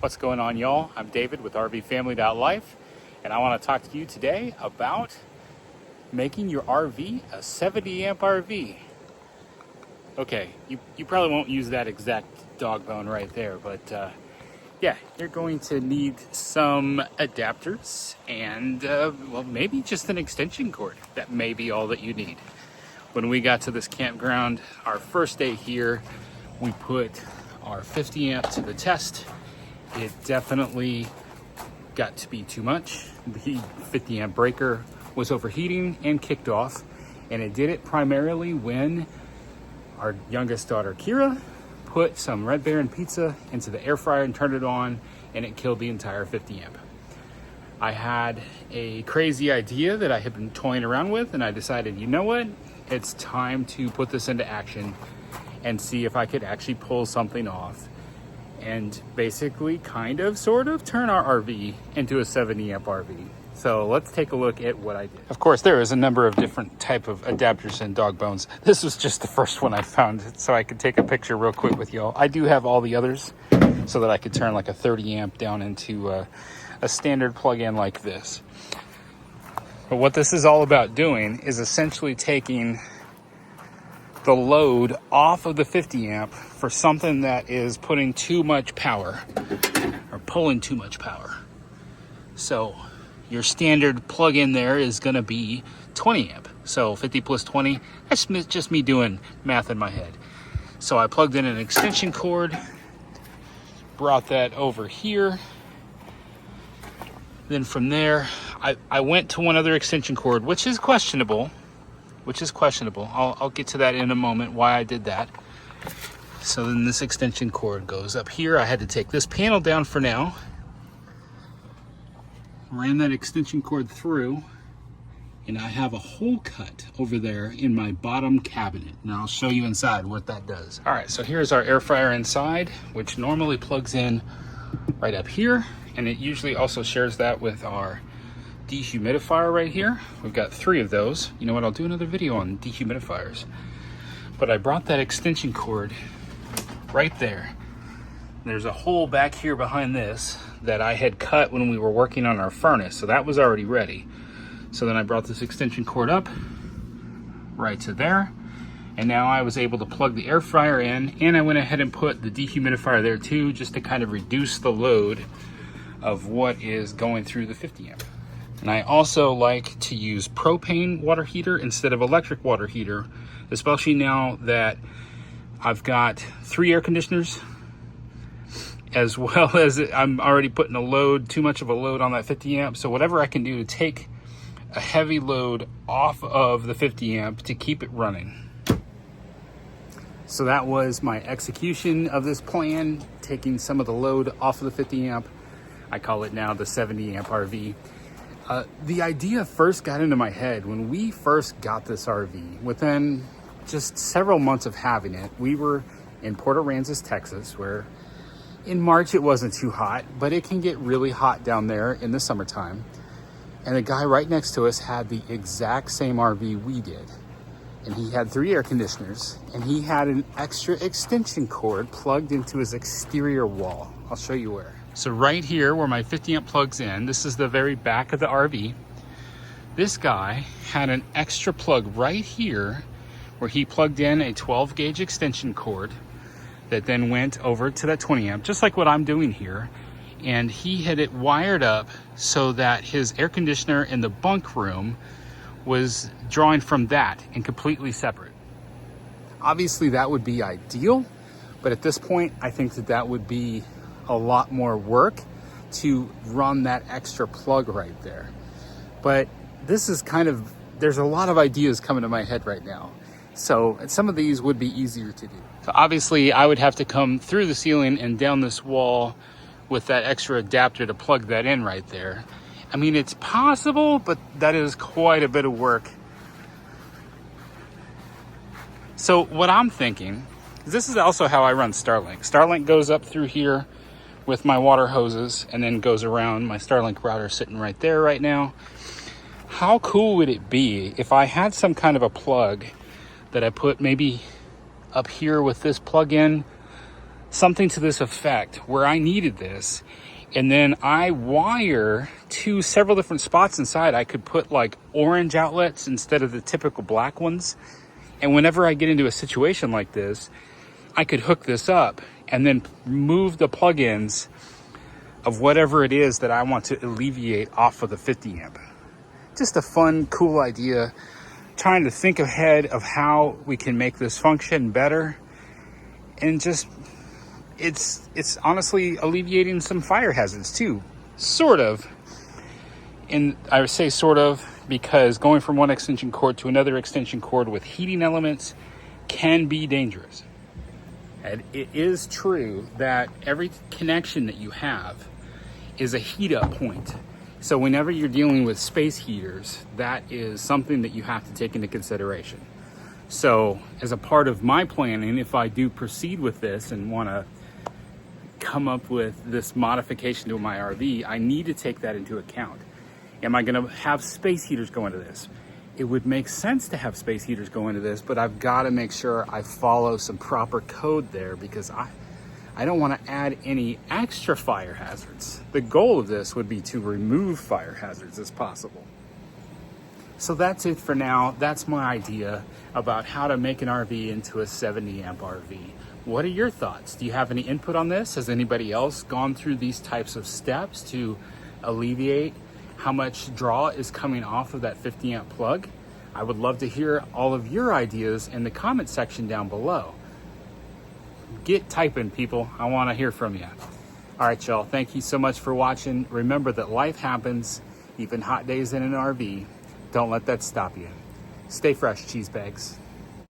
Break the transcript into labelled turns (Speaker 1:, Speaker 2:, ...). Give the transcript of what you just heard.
Speaker 1: What's going on, y'all? I'm David with RV Family.Life, and I want to talk to you today about making your RV a 70 amp RV. Okay, you probably won't use that exact dog bone right there, but yeah, you're going to need some adapters and well, maybe just an extension cord. That may be all that you need. When we got to this campground, our first day here, we put our 50 amp to the test. It definitely got to be too much. The 50 amp breaker was overheating and kicked off, and it did it primarily when our youngest daughter Kira put some Red Baron pizza into the air fryer and turned it on, and it killed the entire 50 amp. I had a crazy idea that I had been toying around with, and I decided, you know what, it's time to put this into action and see if I could actually pull something off and basically kind of sort of turn our RV into a 70 amp RV. So let's take a look at what I did. Of course, there is a number of different type of adapters and dog bones. This was just the first one I found, so I could take a picture real quick with y'all. I do have all the others so that I could turn like a 30 amp down into a standard plug-in like this. But what this is all about doing is essentially taking the load off of the 50 amp for something that is putting too much power or pulling too much power. So your standard plug-in there is going to be 20 amp. So 50 plus 20, that's just me doing math in my head. So I plugged in an extension cord, brought that over here. Then from there, I went to one other extension cord, which is questionable. I'll get to that in a moment, why I did that. So then this extension cord goes up here. I had to take this panel down for now. Ran that extension cord through, and I have a hole cut over there in my bottom cabinet. And I'll show you inside what that does. All right, so here's our air fryer inside, which normally plugs in right up here. And it usually also shares that with our dehumidifier right here. We've got 3 of those. You know what, I'll do another video on dehumidifiers. But I brought that extension cord right there. There's a hole back here behind this that I had cut when we were working on our furnace, so that was already ready. So then I brought this extension cord up right to there, and now I was able to plug the air fryer in, and I went ahead and put the dehumidifier there too, just to kind of reduce the load of what is going through the 50 amp. And I also like to use propane water heater instead of electric water heater, especially now that I've got 3 air conditioners, as well as I'm already putting too much of a load on that 50 amp. So whatever I can do to take a heavy load off of the 50 amp to keep it running. So that was my execution of this plan, taking some of the load off of the 50 amp. I call it now the 70 amp RV. The idea first got into my head when we first got this RV. Within just several months of having it, we were in Port Aransas, Texas, where in March it wasn't too hot, but it can get really hot down there in the summertime. And the guy right next to us had the exact same RV we did. And he had 3 air conditioners, and he had an extra extension cord plugged into his exterior wall. I'll show you where. So right here where my 50 amp plugs in, this is the very back of the RV. This guy had an extra plug right here where he plugged in a 12 gauge extension cord that then went over to that 20 amp, just like what I'm doing here. And he had it wired up so that his air conditioner in the bunk room was drawing from that and completely separate. Obviously that would be ideal, but at this point, I think that would be a lot more work to run that extra plug right there. But this is there's a lot of ideas coming to my head right now. So some of these would be easier to do. So obviously I would have to come through the ceiling and down this wall with that extra adapter to plug that in right there. I mean, it's possible, but that is quite a bit of work. So what I'm thinking is this is also how I run Starlink. Starlink goes up through here with my water hoses and then goes around. My Starlink router sitting right there right now. How cool would it be if I had some kind of a plug that I put maybe up here with this plug-in something to this effect where I needed this, and then I wire to several different spots inside. I could put like orange outlets instead of the typical black ones. And whenever I get into a situation like this, I could hook this up and then move the plugins of whatever it is that I want to alleviate off of the 50 amp. Just a fun, cool idea. Trying to think ahead of how we can make this function better. And just, it's honestly alleviating some fire hazards too. Sort of. And I would say sort of because going from one extension cord to another extension cord with heating elements can be dangerous. And it is true that every connection that you have is a heat up point. So whenever you're dealing with space heaters, that is something that you have to take into consideration. So as a part of my planning, if I do proceed with this and want to come up with this modification to my RV, I need to take that into account. Am I going to have space heaters go into this? It would make sense to have space heaters go into this, but I've got to make sure I follow some proper code there because I don't want to add any extra fire hazards. The goal of this would be to remove fire hazards as possible. So that's it for now. That's my idea about how to make an RV into a 70 amp RV. What are your thoughts? Do you have any input on this? Has anybody else gone through these types of steps to alleviate how much draw is coming off of that 50 amp plug? I would love to hear all of your ideas in the comment section down below. Get typing, people. I want to hear from you. All right, y'all. Thank you so much for watching. Remember that life happens, even hot days in an RV. Don't let that stop you. Stay fresh, cheese bags.